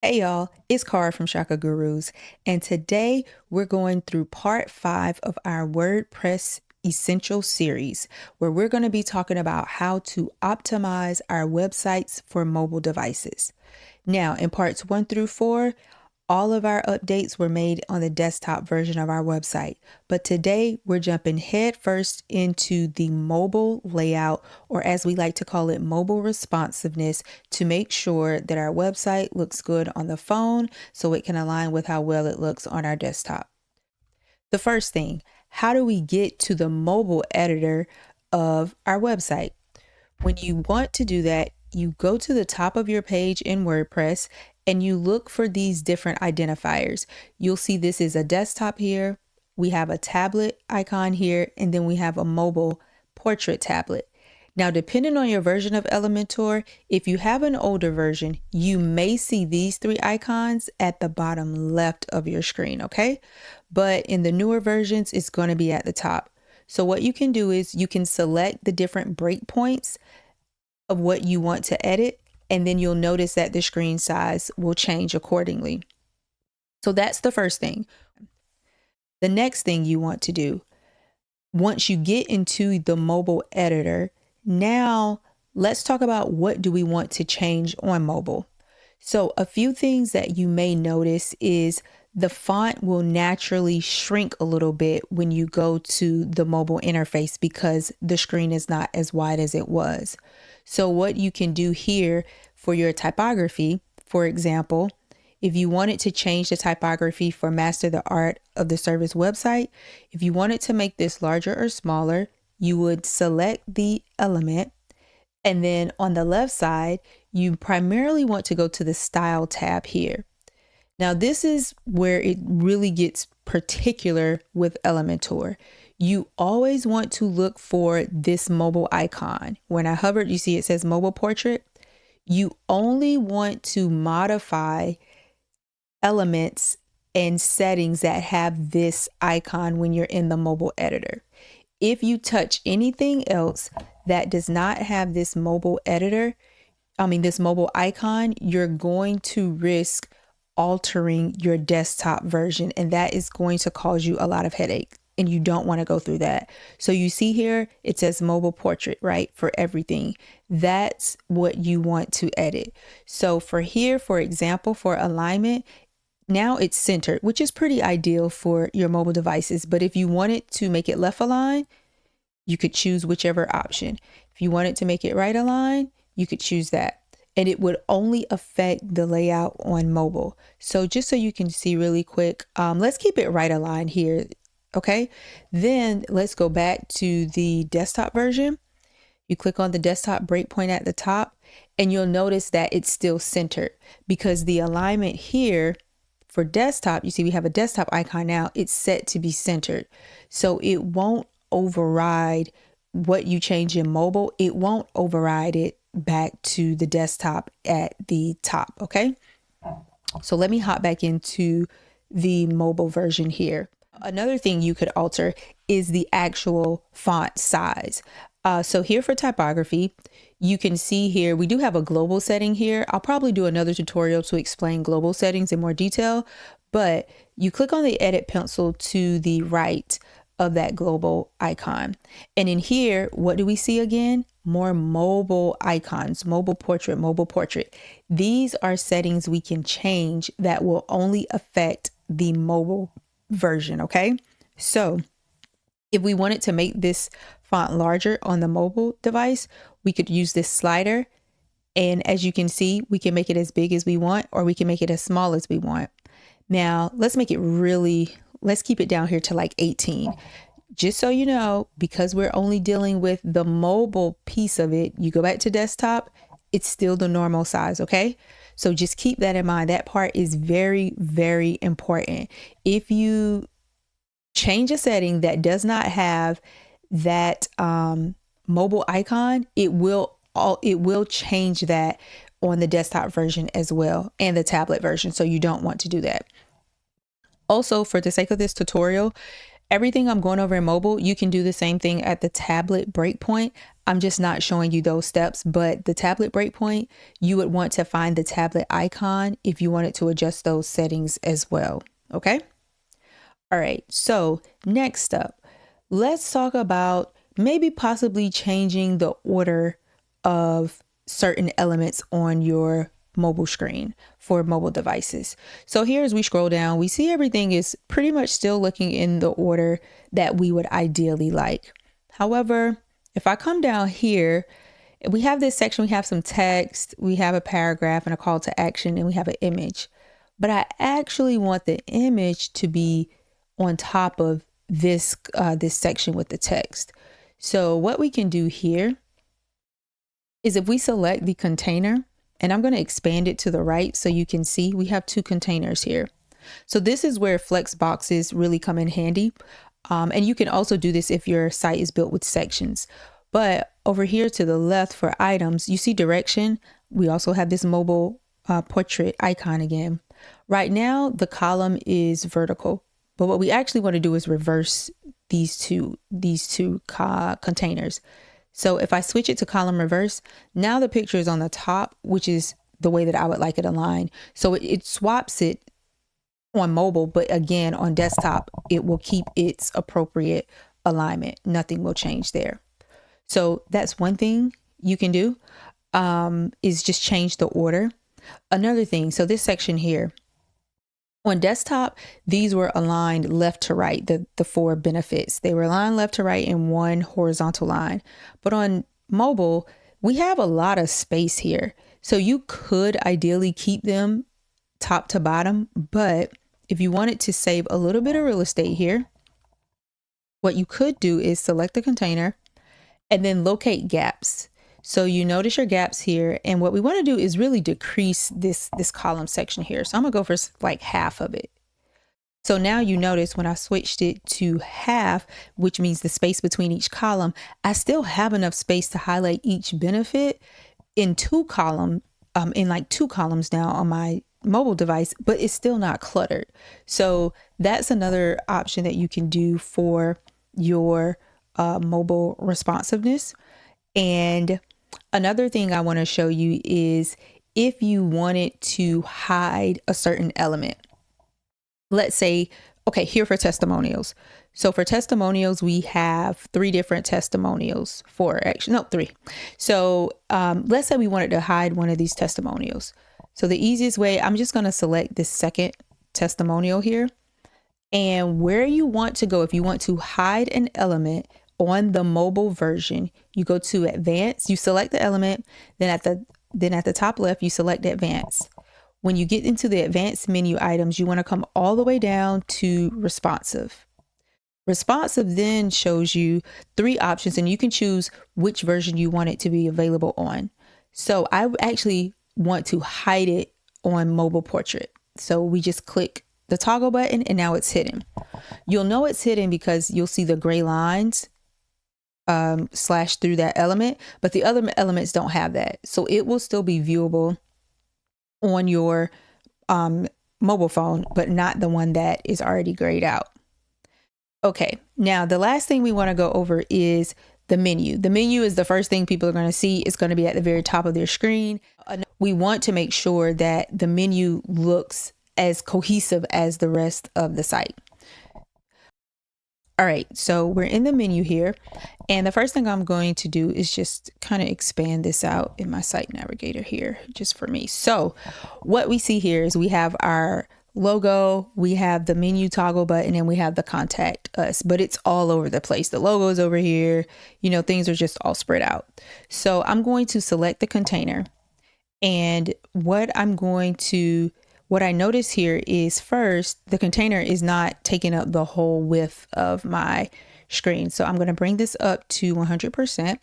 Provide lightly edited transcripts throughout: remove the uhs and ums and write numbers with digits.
Hey y'all, it's Cara from Shaka Gurus, and today we're going through part 5 of our WordPress Essential series, where we're going to be talking about how to optimize our websites for mobile devices. Now, in parts 1 through 4, all of our updates were made on the desktop version of our website, but today we're jumping head first into the mobile layout, or as we like to call it, mobile responsiveness, to make sure that our website looks good on the phone so it can align with how well it looks on our desktop. The first thing, how do we get to the mobile editor of our website? When you want to do that, you go to the top of your page in WordPress and you look for these different identifiers. You'll see this is a desktop here, we have a tablet icon here, and then we have a mobile portrait tablet. Now, depending on your version of Elementor, if you have an older version, you may see these 3 icons at the bottom left of your screen, okay? But in the newer versions, it's going to be at the top. So what you can do is you can select the different breakpoints of what you want to edit, and then you'll notice that the screen size will change accordingly. So that's the first thing. The next thing you want to do, once you get into the mobile editor, now let's talk about what do we want to change on mobile. So a few things that you may notice is the font will naturally shrink a little bit when you go to the mobile interface because the screen is not as wide as it was. So what you can do here for your typography, for example, if you wanted to change the typography for Master the Art of the Service website, if you wanted to make this larger or smaller, you would select the element. And then on the left side, you primarily want to go to the Style tab here. Now, this is where it really gets particular with Elementor. You always want to look for this mobile icon. When I hovered, you see it says mobile portrait. You only want to modify elements and settings that have this icon when you're in the mobile editor. If you touch anything else that does not have this mobile this mobile icon, you're going to risk altering your desktop version, and that is going to cause you a lot of headache, and you don't want to go through that. So you see here, it says mobile portrait, right? For everything. That's what you want to edit. So for here, for example, for alignment, now it's centered, which is pretty ideal for your mobile devices. But if you wanted to make it left align, you could choose whichever option. If you wanted to make it right align, you could choose that. And it would only affect the layout on mobile. So just so you can see really quick, let's keep it right aligned here. Okay, then let's go back to the desktop version. You click on the desktop breakpoint at the top, and you'll notice that it's still centered because the alignment here for desktop, you see we have a desktop icon now, it's set to be centered. So it won't override what you change in mobile. It won't override it back to the desktop at the top. Okay, so let me hop back into the mobile version here. Another thing you could alter is the actual font size. So here for typography, you can see here, we do have a global setting here. I'll probably do another tutorial to explain global settings in more detail, but you click on the edit pencil to the right of that global icon. And in here, what do we see again? More mobile icons, mobile portrait, mobile portrait. These are settings we can change that will only affect the mobile version, okay? So if we wanted to make this font larger on the mobile device, we could use this slider. And as you can see, we can make it as big as we want, or we can make it as small as we want. Now, let's keep it down here to like 18. Just so you know, because we're only dealing with the mobile piece of it, you go back to desktop, it's still the normal size, okay? So just keep that in mind. That part is very, very important. If you change a setting that does not have that mobile icon, it will change that on the desktop version as well, and the tablet version. So you don't want to do that. Also, for the sake of this tutorial, Everything I'm going over in mobile, you can do the same thing at the tablet breakpoint. I'm just not showing you those steps, but the tablet breakpoint, you would want to find the tablet icon if you wanted to adjust those settings as well. Okay. All right. So next up, let's talk about maybe possibly changing the order of certain elements on your mobile screen for mobile devices. So here, as we scroll down, we see everything is pretty much still looking in the order that we would ideally like. However, if I come down here, we have this section, we have some text, we have a paragraph and a call to action, and we have an image. But I actually want the image to be on top of this section with the text. So what we can do here is if we select the container, and I'm going to expand it to the right so you can see we have two containers here. So this is where flex boxes really come in handy. And you can also do this if your site is built with sections. But over here to the left for items, you see direction. We also have this mobile portrait icon again. Right now, the column is vertical, but what we actually want to do is reverse these two containers. So if I switch it to column reverse, now the picture is on the top, which is the way that I would like it aligned. So it swaps it on mobile, but again, on desktop, it will keep its appropriate alignment. Nothing will change there. So that's one thing you can do, is just change the order. Another thing, so this section here, on desktop, these were aligned left to right, the four benefits. They were aligned left to right in one horizontal line. But on mobile, we have a lot of space here. So you could ideally keep them top to bottom, but if you wanted to save a little bit of real estate here, what you could do is select the container and then locate gaps. So you notice your gaps here, and what we want to do is really decrease this column section here. So I'm gonna go for like half of it. So now you notice when I switched it to half, which means the space between each column, I still have enough space to highlight each benefit in two columns now on my mobile device, but it's still not cluttered. So that's another option that you can do for your mobile responsiveness. And another thing I want to show you is if you wanted to hide a certain element. Let's say, okay, here for testimonials. So for testimonials, we have three different testimonials three. So let's say we wanted to hide one of these testimonials. So the easiest way, I'm just going to select this second testimonial here. And where you want to go, if you want to hide an element on the mobile version, you go to advanced, you select the element, then at the top left, you select advanced. When you get into the advanced menu items, you want to come all the way down to responsive. Responsive then shows you three options, and you can choose which version you want it to be available on. So I actually want to hide it on mobile portrait. So we just click the toggle button and now it's hidden. You'll know it's hidden because you'll see the gray lines slash through that element, but the other elements don't have that. So it will still be viewable on your mobile phone, but not the one that is already grayed out. Okay, now the last thing we want to go over is the menu. The menu is the first thing people are going to see. It's going to be at the very top of their screen. We want to make sure that the menu looks as cohesive as the rest of the site. All right, so we're in the menu here, and the first thing I'm going to do is just kind of expand this out in my site navigator here, just for me. So what we see here is we have our logo, we have the menu toggle button, and we have the contact us, but it's all over the place. The logo is over here, things are just all spread out. So I'm going to select the container, and what I notice here is first, the container is not taking up the whole width of my screen. So I'm going to bring this up to 100%.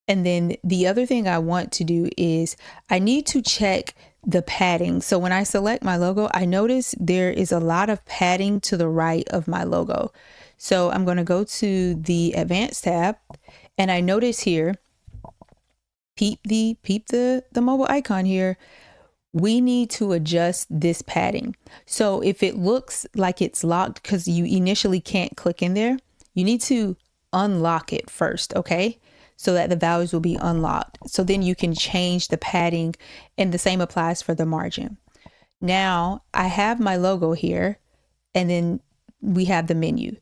And then the other thing I want to do is I need to check the padding. So when I select my logo, I notice there is a lot of padding to the right of my logo. So I'm going to go to the advanced tab, and I notice here, peep the mobile icon here. we need to adjust this padding. So if it looks like it's locked because you initially can't click in there, you need to unlock it first, okay? So that the values will be unlocked. So then you can change the padding, and the same applies for the margin. Now I have my logo here, and then we have the menu.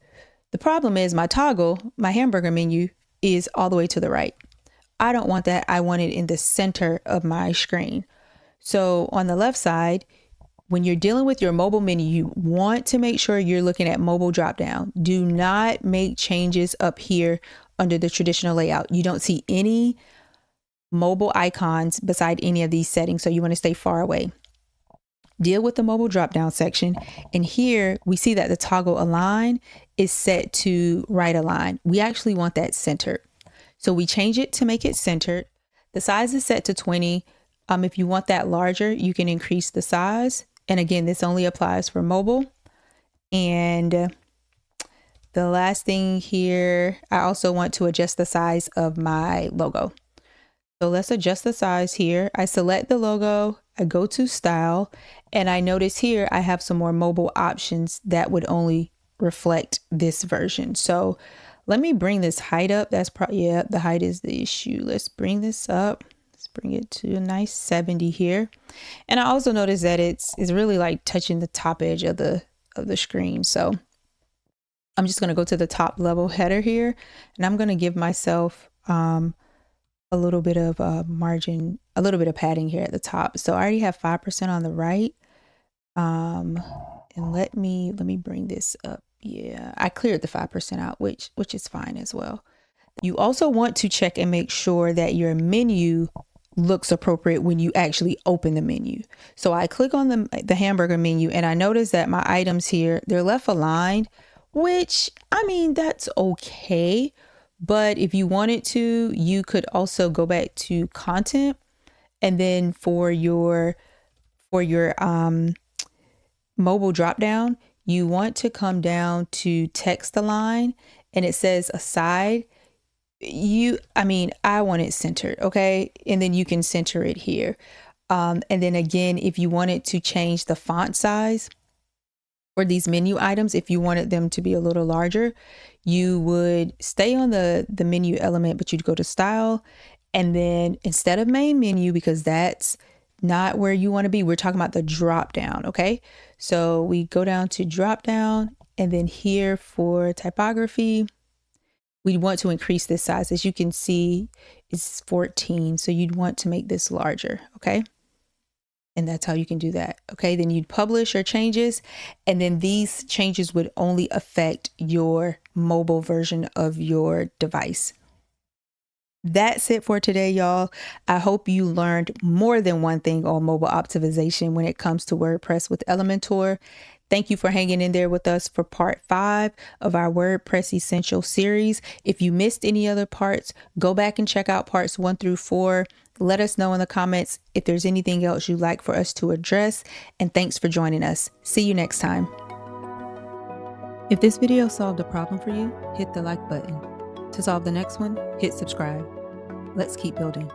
The problem is my toggle, my hamburger menu, is all the way to the right. I don't want that. I want it in the center of my screen. So on the left side, when you're dealing with your mobile menu, you want to make sure you're looking at mobile drop down. Do not make changes up here under the traditional layout. You don't see any mobile icons beside any of these settings, so you want to stay far away. Deal with the mobile drop down section, and here we see that the toggle align is set to right align. We actually want that centered, so we change it to make it centered. The size is set to 20. If you want that larger, you can increase the size. And again, this only applies for mobile. And the last thing here, I also want to adjust the size of my logo. So let's adjust the size here. I select the logo, I go to style, and I notice here I have some more mobile options that would only reflect this version. So let me bring this height up. That's probably, yeah, the height is the issue. Let's bring this up. Bring it to a nice 70 here. And I also noticed that it's really like touching the top edge of the screen. So I'm just going to go to the top level header here, and I'm going to give myself a little bit of margin, a little bit of padding here at the top. So I already have 5% on the right. And let me bring this up. Yeah, I cleared the 5% out, which is fine as well. You also want to check and make sure that your menu looks appropriate when you actually open the menu. So I click on the hamburger menu, and I notice that my items here, they're left aligned, which, I mean, that's okay. But if you wanted to, you could also go back to content, and then for your mobile drop down, you want to come down to text align, and it says aside. I want it centered, okay? And then you can center it here. And then again, if you wanted to change the font size for these menu items, if you wanted them to be a little larger, you would stay on the menu element, but you'd go to style, and then instead of main menu, because that's not where you want to be, we're talking about the drop down, okay? So we go down to drop down, and then here for typography, we want to increase this size. As you can see, it's 14. So you'd want to make this larger, okay? And that's how you can do that, okay? Then you'd publish your changes, and then these changes would only affect your mobile version of your device. That's it for today, y'all. I hope you learned more than one thing on mobile optimization when it comes to WordPress with Elementor. Thank you for hanging in there with us for part 5 of our WordPress Essential series. If you missed any other parts, go back and check out parts 1 through 4. Let us know in the comments if there's anything else you'd like for us to address. And thanks for joining us. See you next time. If this video solved a problem for you, hit the like button. To solve the next one, hit subscribe. Let's keep building.